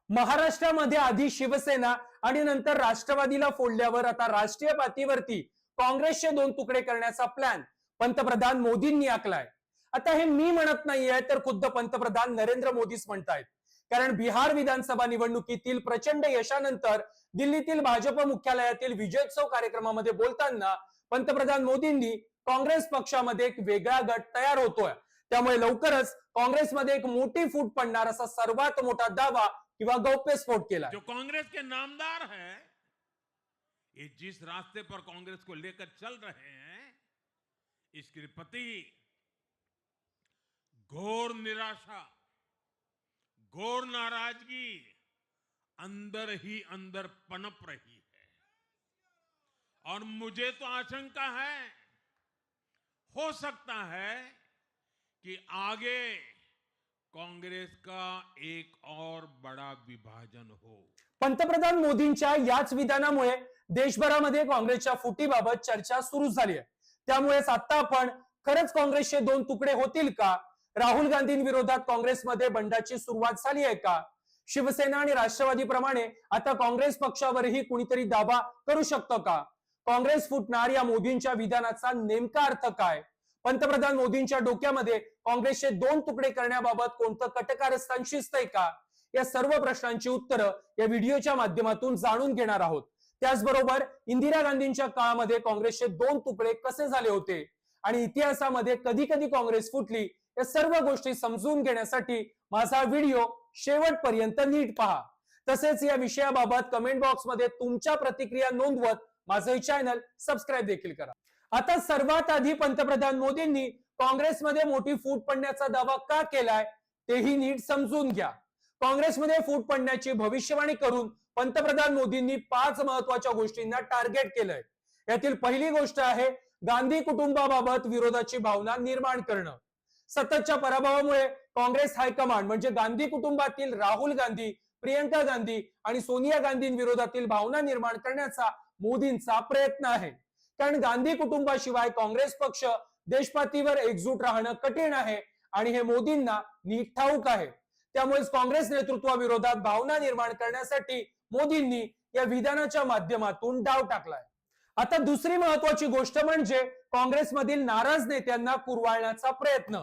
महाराष्ट्रामध्ये आधी शिवसेना आणि नंतर राष्ट्रवादीला फोडल्यावर आता राष्ट्रीय पातळीवरती काँग्रेसचे दोन तुकडे करण्याचा प्लॅन पंतप्रधान मोदींनी आखलाय. आता हे मी म्हणत नाहीये, तर खुद्द पंतप्रधान नरेंद्र मोदीच म्हणतायत. कारण बिहार विधानसभा निवडणुकीतील प्रचंड यशानंतर दिल्लीतील भाजप मुख्यालयातील विजयोत्सव कार्यक्रमामध्ये बोलताना पंतप्रधान मोदींनी काँग्रेस पक्षामध्ये एक वेगळा गट तयार होतोय, त्यामुळे लवकरच काँग्रेसमध्ये एक मोठी फूट पडणार असा सर्वात मोठा दावा किंवा गौप्यस्फोट केला. जो कांग्रेस के नामदार हैं, ये जिस रास्ते पर कांग्रेस को लेकर चल रहे हैं, इसके प्रति घोर निराशा, घोर नाराजगी अंदर ही अंदर पनप रही है। और मुझे तो आशंका है, हो सकता है कि आगे कांग्रेस का एक और बड़ा विभाजन हो। पंतप्रधान मोदींच्या याच विधानामुळे देशभरामध्ये काँग्रेसच्या फुटीबाबत चर्चा सुरू झाली आहे. त्यामुळेच आता आपण खरंच काँग्रेसचे दोन तुकडे होतील का? राहुल गांधींविरोधात काँग्रेसमध्ये बंडाची सुरुवात झाली आहे का? शिवसेना आणि राष्ट्रवादीप्रमाणे आता काँग्रेस पक्षावरही कुणीतरी दावा करू शकतो का? काँग्रेस फुटणार या मोदींच्या विधानाचा नेमका अर्थ काय? पंतप्रधान मोदींच्या डोक्यामध्ये काँग्रेसचे दोन तुकडे करण्याबाबत कोणतं कटकारस्थान शिजतंय का? या सर्व प्रश्नांची उत्तरं या व्हिडिओच्या माध्यमातून जाणून घेणार आहोत. त्याचबरोबर इंदिरा गांधींच्या काळामध्ये काँग्रेसचे दोन तुकडे कसे झाले होते आणि इतिहासामध्ये कधी कधी काँग्रेस फुटली, या सर्व गोष्टी समजून घेण्यासाठी माझा व्हिडिओ शेवटपर्यंत नीट पहा. तसेच या विषयाबाबत कमेंट बॉक्समध्ये तुमच्या प्रतिक्रिया नोंदवत माझं चॅनल सबस्क्राईब देखील करा. आता सर्वात आधी पंतप्रधान मोदींनी काँग्रेसमध्ये मोठी फूट पडण्याचा दावा का केलाय तेही नीट समजून घ्या. काँग्रेसमध्ये फूट पडण्याची भविष्यवाणी करून पंतप्रधान मोदींनी 5 महत्वाच्या गोष्टींना टार्गेट केलंय. यातील पहिली गोष्ट आहे गांधी कुटुंबाबाबत विरोधाची भावना निर्माण करणं. सततच्या पराभवामुळे काँग्रेस हायकमांड म्हणजे गांधी कुटुंबातील राहुल गांधी, प्रियंका गांधी आणि सोनिया गांधींविरोधातील भावना निर्माण करण्याचा मोदींचा प्रयत्न आहे. कारण गांधी कुटुंबाशिवाय काँग्रेस पक्ष देशपातळीवर एकजूट राहणं कठीण आहे आणि हे मोदींना नीट ठाऊक आहे. त्यामुळेच काँग्रेस नेतृत्वाविरोधात भावना निर्माण करण्यासाठी मोदींनी या विधानाच्या माध्यमातून डाव टाकलाय. आता दुसरी महत्वाची गोष्ट म्हणजे काँग्रेसमधील नाराज नेत्यांना कुरवाळण्याचा प्रयत्न.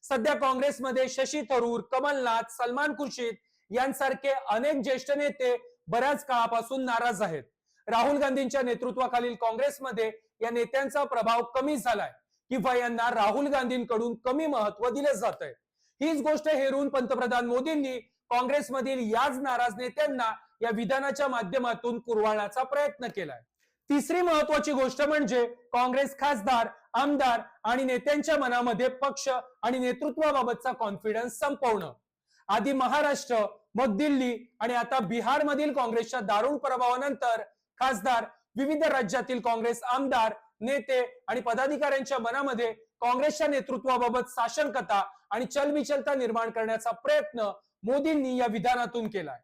सध्या काँग्रेसमध्ये शशी थरूर, कमलनाथ, सलमान खुर्शीद यांसारखे अनेक ज्येष्ठ नेते बऱ्याच काळापासून नाराज आहेत. राहुल गांधींच्या नेतृत्वाखालील काँग्रेसमध्ये या नेत्यांचा प्रभाव कमी झालाय किंवा यांना राहुल गांधींकडून कमी महत्व दिलं जात आहे. हीच गोष्ट हेरून पंतप्रधान मोदींनी काँग्रेसमधील याच नाराज नेत्यांना या विधानाच्या माध्यमातून कुरवाळण्याचा प्रयत्न केलाय. तिसरी महत्वाची गोष्ट म्हणजे काँग्रेस खासदार, आमदार आणि नेत्यांच्या मनामध्ये पक्ष आणि नेतृत्वाबाबतचा कॉन्फिडन्स संपवणं. आधी महाराष्ट्र, मग दिल्ली आणि आता बिहार मधील काँग्रेसच्या दारुण पराभवानंतर खासदार, विविध राज्यातील काँग्रेस आमदार, नेते आणि पदाधिकाऱ्यांच्या मनामध्ये काँग्रेसच्या नेतृत्वाबाबत साशंकता आणि चलबिचलता निर्माण करण्याचा प्रयत्न मोदींनी या विधानातून केलाय.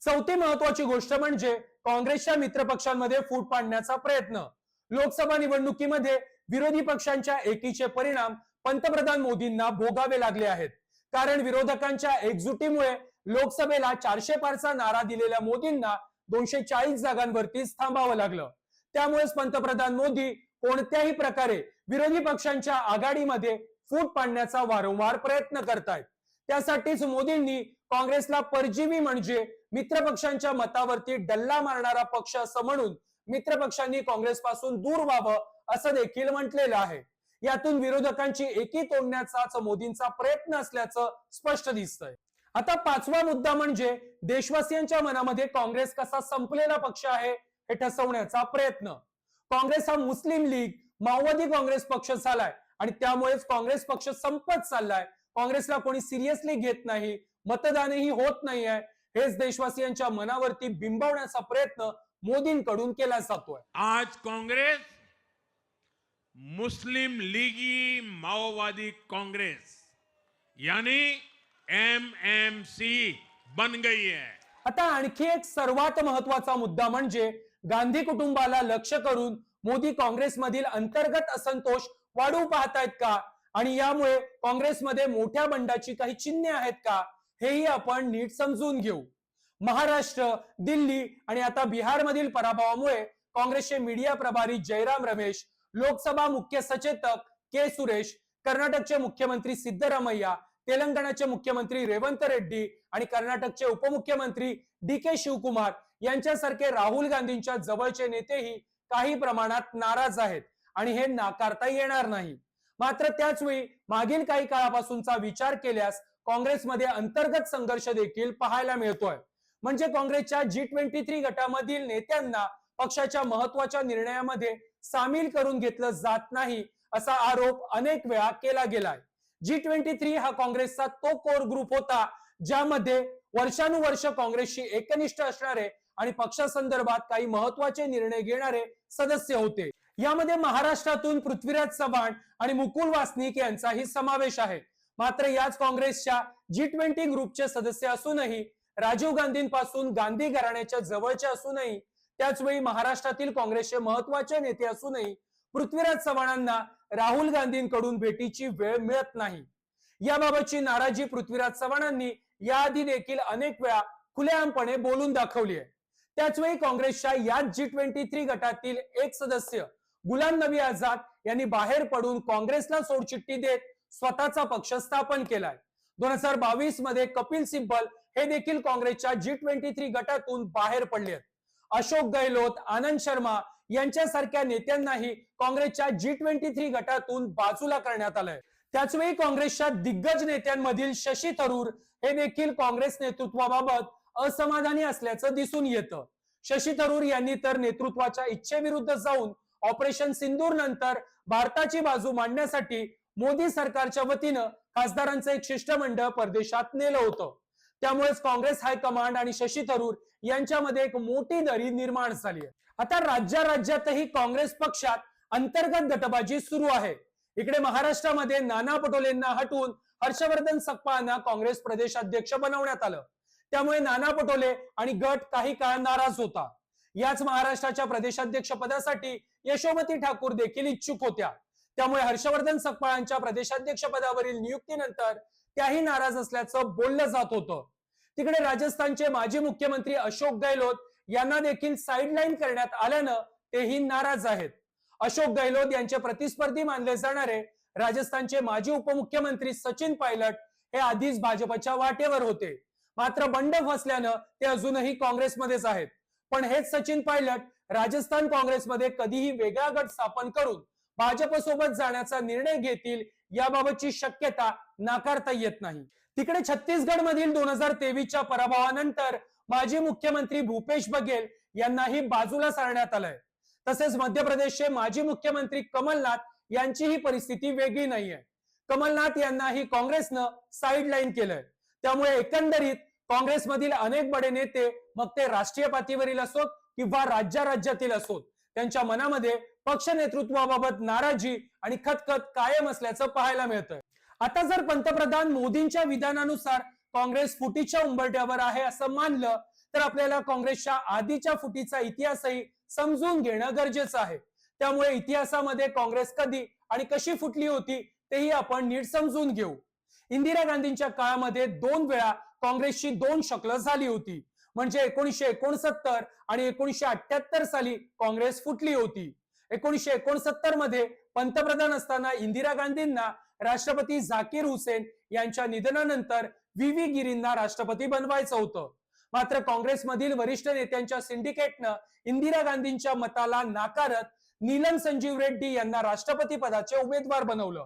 चौथी महत्वाची गोष्ट म्हणजे काँग्रेसच्या मित्रपक्षांमध्ये फूट पाडण्याचा प्रयत्न. लोकसभा निवडणुकीमध्ये विरोधी पक्षांच्या एकीचे परिणाम पंतप्रधान मोदींना भोगावे लागले आहेत. कारण विरोधकांच्या एकजुटीमुळे लोकसभेला 400 पारचा नारा दिलेल्या मोदींना 240 जागांवरतीच थांबावं लागलं. त्यामुळेच पंतप्रधान मोदी कोणत्याही प्रकारे विरोधी पक्षांच्या आघाडीमध्ये फूट पाडण्याचा वारंवार प्रयत्न करतायत. त्यासाठीच मोदींनी काँग्रेसला परजीवी म्हणजे मित्रपक्षांच्या मतावरती डल्ला मारणारा पक्ष असं म्हणून मित्रपक्षांनी काँग्रेसपासून दूर व्हावं असं देखील म्हटलेलं आहे. यातून विरोधकांची एकी तोडण्याचाच मोदींचा प्रयत्न असल्याचं स्पष्ट दिसतंय. आता पाचवा मुद्दा म्हणजे देशवासियांच्या मनामध्ये काँग्रेस कसा संपलेला पक्ष आहे हे ठसवण्याचा प्रयत्न. काँग्रेस हा मुस्लिम लीग, माओवादी काँग्रेस पक्ष झालाय आणि त्यामुळेच काँग्रेस पक्ष संपत चाललाय. काँग्रेसला कोणी सिरियसली घेत नाही, मतदानही होत नाहीये. हेच देशवासियांच्या मनावरती बिंबवण्याचा प्रयत्न मोदींकडून केला जातोय. आज कांग्रेस मुस्लिम लीगी माओवादी कांग्रेस यानी एमएमसी बन गई है. आता आणखी एक सर्वात महत्वाचा मुद्दा म्हणजे गांधी कुटुंबाला लक्ष्य करून मोदी काँग्रेसमधील अंतर्गत असंतोष वाढवू पाहतायत का आणि यामुळे काँग्रेसमध्ये मोठ्या बंडाची काही चिन्हे आहेत का हेही आपण नीट समजून घेऊ. महाराष्ट्र, दिल्ली आणि आता बिहारमधील पराभवामुळे काँग्रेसचे मीडिया प्रभारी जयराम रमेश, लोकसभा मुख्य सचेतक के सुरेश, कर्नाटकचे मुख्यमंत्री सिद्धरामय्या, तेलंगणाचे मुख्यमंत्री रेवंत रेड्डी आणि कर्नाटकचे उपमुख्यमंत्री डी के शिवकुमार यांच्यासारखे राहुल गांधींच्या जवळचे नेतेही काही प्रमाणात नाराज आहेत आणि हे नाकारता येणार नाही. मात्र त्याच वेळी मागील काही काळापासूनचा विचार केल्यास काँग्रेसमध्ये अंतर्गत संघर्ष देखील पाहायला मिळतोय. म्हणजे काँग्रेसच्या G23 गटामधील नेत्यांना पक्षाच्या महत्वाच्या निर्णयामध्ये सामील करून घेतलं जात नाही असा आरोप अनेक वेळा केला गेलाय. G23 हा काँग्रेसचा तो कोर ग्रुप होता ज्यामध्ये वर्षानुवर्ष काँग्रेसशी एकनिष्ठ असणारे आणि पक्षासंदर्भात काही महत्वाचे निर्णय घेणारे सदस्य होते. यामध्ये महाराष्ट्रातून पृथ्वीराज चव्हाण आणि मुकुल वासनिक यांचाही समावेश आहे. मात्र याच काँग्रेसच्या G20 ग्रुपचे सदस्य असूनही, राजीव गांधींपासून गांधी घराण्याच्या जवळचे असूनही, त्याच वेळी महाराष्ट्रातील काँग्रेसचे महत्वाचे नेते असूनही पृथ्वीराज चव्हाणांना राहुल गांधींकडून भेटीची वेळ मिळत नाही. याबाबतची नाराजी पृथ्वीराज चव्हाणांनी याआधी देखील अनेक वेळा खुलेआमपणे बोलून दाखवली आहे. त्याच वेळी काँग्रेसच्या याच G23 गटातील एक सदस्य गुलाम नबी आझाद यांनी बाहेर पडून काँग्रेसला सोडचिठ्ठी देत स्वतःचा पक्ष स्थापन केलाय. 2022 मध्ये कपिल सिब्बल हे देखील काँग्रेसच्या G23 गटातून बाहेर पडले आहेत. अशोक गहलोत, आनंद शर्मा यांच्यासारख्या नेत्यांनाही काँग्रेसच्या G23 गटातून बाजूला करण्यात आलंय. त्याच वेळी काँग्रेसच्या दिग्गज नेत्यांमधील शशी थरूर हे देखील काँग्रेस नेतृत्वाबाबत असमाधानी असल्याचं दिसून येतं. शशी थरूर यांनी तर नेतृत्वाच्या इच्छेविरुद्ध जाऊन ऑपरेशन सिंदूर नंतर भारताची बाजू मांडण्यासाठी मोदी सरकारच्या वतीनं खासदारांचं एक शिष्टमंडळ परदेशात नेलं होतं. त्यामुळेच काँग्रेस हायकमांड आणि शशी थरूर यांच्यामध्ये एक मोठी दरी निर्माण झाली आहे. आता राज्यातही काँग्रेस पक्षात अंतर्गत गटबाजी सुरू आहे. इकडे महाराष्ट्रामध्ये नाना पटोलेंना हटवून हर्षवर्धन सकपाळांना काँग्रेस प्रदेशाध्यक्ष बनवण्यात आलं. त्यामुळे नाना पटोले आणि गट काही काळ नाराज होता. याच महाराष्ट्राच्या प्रदेशाध्यक्ष पदासाठी यशोमती ठाकूर देखील इच्छुक होत्या. त्यामुळे हर्षवर्धन सकपाळांच्या प्रदेशाध्यक्ष पदावरील नियुक्तीनंतर त्याही नाराज असल्याचं बोललं जात होतं. तिकडे राजस्थानचे माजी मुख्यमंत्री अशोक गहलोत यांना देखील साईडलाईन करण्यात आल्यानं तेही नाराज आहेत. अशोक गहलोत यांचे प्रतिस्पर्धी मानले जाणारे राजस्थानचे माजी उपमुख्यमंत्री सचिन पायलट हे आधीच भाजपच्या वाटेवर होते. मात्र बंड फसल्यानं ते अजूनही काँग्रेसमध्येच आहेत. पण हेच सचिन पायलट राजस्थान काँग्रेसमध्ये कधीही वेगळा गट स्थापन करून भाजपसोबत जाण्याचा निर्णय घेतील याबाबतची शक्यता नाकारता येत नाही. तिकडे छत्तीसगड मधील 2023च्या पराभवानंतर माजी मुख्यमंत्री भूपेश बघेल यांनाही बाजूला सारण्यात आलंय. तसेच मध्य प्रदेशचे माजी मुख्यमंत्री कमलनाथ यांची ही परिस्थिती वेगळी नाहीये. कमलनाथ यांनाही काँग्रेसनं साईडलाईन केलंय. त्यामुळे एकंदरीत काँग्रेसमधील अनेक बडे नेते, मग ते राष्ट्रीय पातळीवरील असोत किंवा राज्यातील असोत, त्यांच्या मनामध्ये पक्ष नेतृत्वाबाबत नाराजी आणि खतखत कायम असल्याचं पाहायला मिळतंय. आता जर पंतप्रधान मोदींच्या विधानानुसार काँग्रेस फुटीच्या उंबरठ्यावर आहे असं मानलं तर आपल्याला काँग्रेसच्या आधीच्या फुटीचा इतिहासही समजून घेणं गरजेचं आहे. त्यामुळे इतिहासामध्ये काँग्रेस कधी आणि कशी फुटली होती तेही आपण नीट समजून घेऊ. इंदिरा गांधींच्या काळामध्ये 2 वेळा काँग्रेसची 2 शक्ल झाली होती. म्हणजे 1969 आणि 1978 साली काँग्रेस फुटली होती. 1969 मध्ये पंतप्रधान असताना इंदिरा गांधींना राष्ट्रपती झाकीर हुसेन यांच्या निधनानंतर व्ही गिरींना राष्ट्रपती बनवायचं होतं. मात्र काँग्रेसमधील वरिष्ठ नेत्यांच्या सिंडिकेटनं इंदिरा गांधींच्या मताला नाकारत नीलम संजीव रेड्डी यांना राष्ट्रपती पदाचे उमेदवार बनवलं.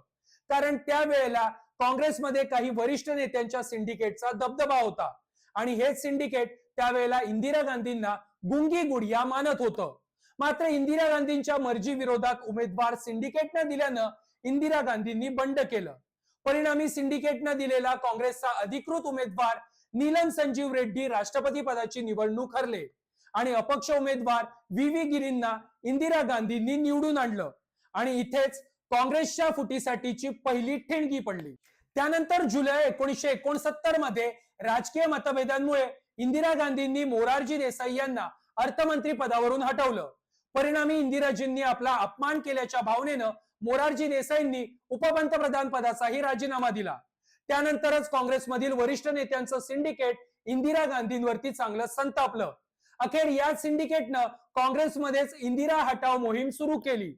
कारण त्यावेळेला काँग्रेसमध्ये काही वरिष्ठ नेत्यांच्या सिंडिकेटचा दबदबा होता आणि हेच सिंडिकेट त्यावेळेला इंदिरा गांधींना गुंगी गुडिया मानत होतं. मात्र इंदिरा गांधींच्या मर्जी विरोधात उमेदवार सिंडिकेटनं दिल्यानं इंदिरा गांधींनी बंड केलं. परिणामी सिंडिकेटनं दिलेला काँग्रेसचा अधिकृत उमेदवार नीलम संजीव रेड्डी राष्ट्रपती पदाची निवडणूक हरले आणि अपक्ष उमेदवार व्ही गिरींना इंदिरा गांधींनी निवडून आणलं आणि इथेच काँग्रेसच्या फुटीसाठीची पहिली ठिणगी पडली. त्यानंतर जुलै 1969 मध्ये राजकीय मतभेदांमुळे इंदिरा गांधींनी मोरारजी देसाई यांना अर्थमंत्री पदावरून हटवलं. परिणामी इंदिराजींनी आपला अपमान केल्याच्या भावनेनं मोरारजी देसाईंनी उपपंतप्रधान पदाचाही राजीनामा दिला. त्यानंतरच काँग्रेसमधील वरिष्ठ नेत्यांचं सिंडिकेट इंदिरा गांधींवरती चांगलं संतापलं. अखेर या सिंडिकेटनं काँग्रेसमध्येच इंदिरा हटाव मोहीम सुरू केली.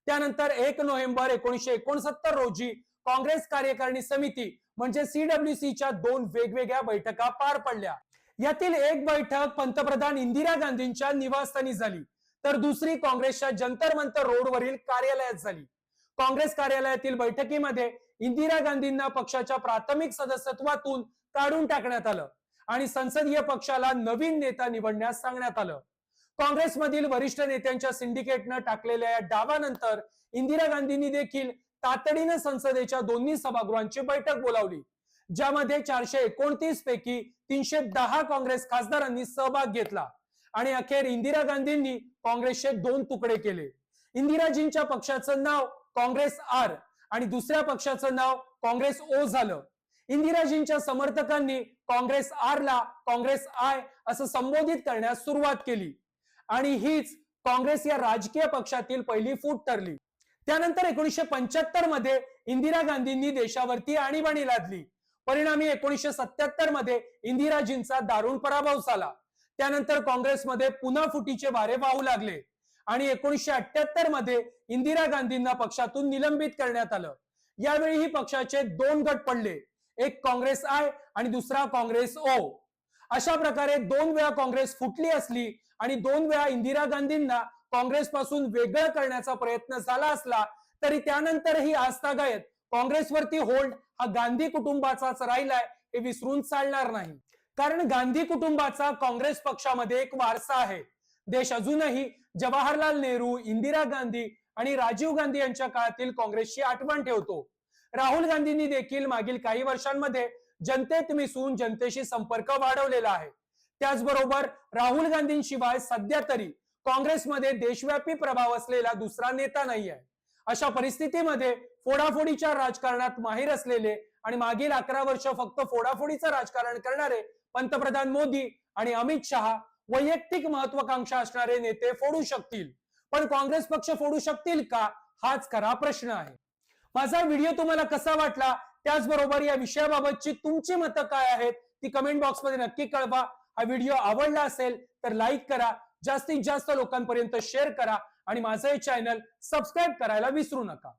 त्यानंतर 1 नोव्हेंबर 1969 रोजी काँग्रेस कार्यकारिणी समिती म्हणजे CWC च्या 2 वेगवेगळ्या बैठका पार पडल्या. यातील एक बैठक पंतप्रधान इंदिरा गांधींच्या निवासस्थानी झाली, तर दुसरी काँग्रेसच्या जंतर मंतर रोडवरील कार्यालयात झाली. काँग्रेस कार्यालयातील बैठकीमध्ये इंदिरा गांधींना पक्षाच्या प्राथमिक सदस्यत्वातून काढून टाकण्यात आलं आणि संसदीय पक्षाला नवीन नेता निवडण्यास सांगण्यात आलं. काँग्रेसमधील वरिष्ठ नेत्यांच्या सिंडिकेटनं टाकलेल्या या डावानंतर इंदिरा गांधींनी देखील तातडीनं संसदेच्या दोन्ही सभागृहांची बैठक बोलावली, ज्यामध्ये 429 पैकी 310 काँग्रेस खासदारांनी सहभाग घेतला आणि अखेर इंदिरा गांधींनी काँग्रेसचे 2 तुकडे केले. इंदिराजींच्या पक्षाचं नाव काँग्रेस आर आणि दुसऱ्या पक्षाचं नाव काँग्रेस ओ झालं. इंदिराजींच्या समर्थकांनी काँग्रेस आर ला काँग्रेस आय असं संबोधित करण्यास सुरुवात केली आणि हीच काँग्रेस या राजकीय पक्षातील पहिली फूट ठरली. त्यानंतर 1975 मध्ये इंदिरा गांधींनी देशावरती आणीबाणी लादली. परिणामी 1977 मध्ये इंदिराजींचा दारुण पराभव झाला. त्यानंतर काँग्रेसमध्ये पुन्हा फुटीचे वारे वाहू लागले आणि 1978 मध्ये इंदिरा गांधींना पक्षातून निलंबित करण्यात आलं. यावेळीही पक्षाचे 2 गट पडले, एक काँग्रेस आय आणि दुसरा काँग्रेस ओ. अशा प्रकारे 2 वेळा काँग्रेस फुटली असली आणि 2 वेळा इंदिरा गांधींना काँग्रेसपासून वेगळं करण्याचा प्रयत्न झाला असला तरी त्यानंतरही आजतागायत काँग्रेसवरती होल्ड हा गांधी कुटुंबाचाच राहिलाय हे विसरून चालणार नाही. कारण गांधी कुटुंबाचा काँग्रेस पक्षामध्ये एक वारसा आहे. देश अजूनही जवाहरलाल नेहरू, इंदिरा गांधी आणि राजीव गांधी यांच्या काळातील काँग्रेसची आठवण ठेवतो. राहुल गांधींनी देखील मागील काही वर्षांमध्ये जनतेत मिसळून जनतेशी संपर्क वाढवलेला आहे. त्याचबरोबर राहुल गांधींशिवाय सध्या तरी काँग्रेसमध्ये देशव्यापी प्रभाव असलेला दुसरा नेता नाही आहे. अशा परिस्थितीमध्ये फोडाफोडीच्या राजकारणात माहीर असलेले आणि मागील 11 वर्ष फक्त फोडाफोडीचं राजकारण करणारे पंतप्रधान मोदी आणि अमित शहा वैयक्तिक महत्वाकांक्षा असणारे नेते फोडू शकतील, पण काँग्रेस पक्ष फोडू शकतील का, हाच खरा प्रश्न आहे. माझा व्हिडिओ तुम्हाला कसा वाटला, त्याचबरोबर या विषयाबाबतची तुमची मतं काय आहेत ती कमेंट बॉक्समध्ये नक्की कळवा. हा व्हिडिओ आवडला असेल तर लाईक करा, जास्तीत जास्त लोकांपर्यंत शेअर करा आणि माझं हे चॅनल सबस्क्राईब करायला विसरू नका.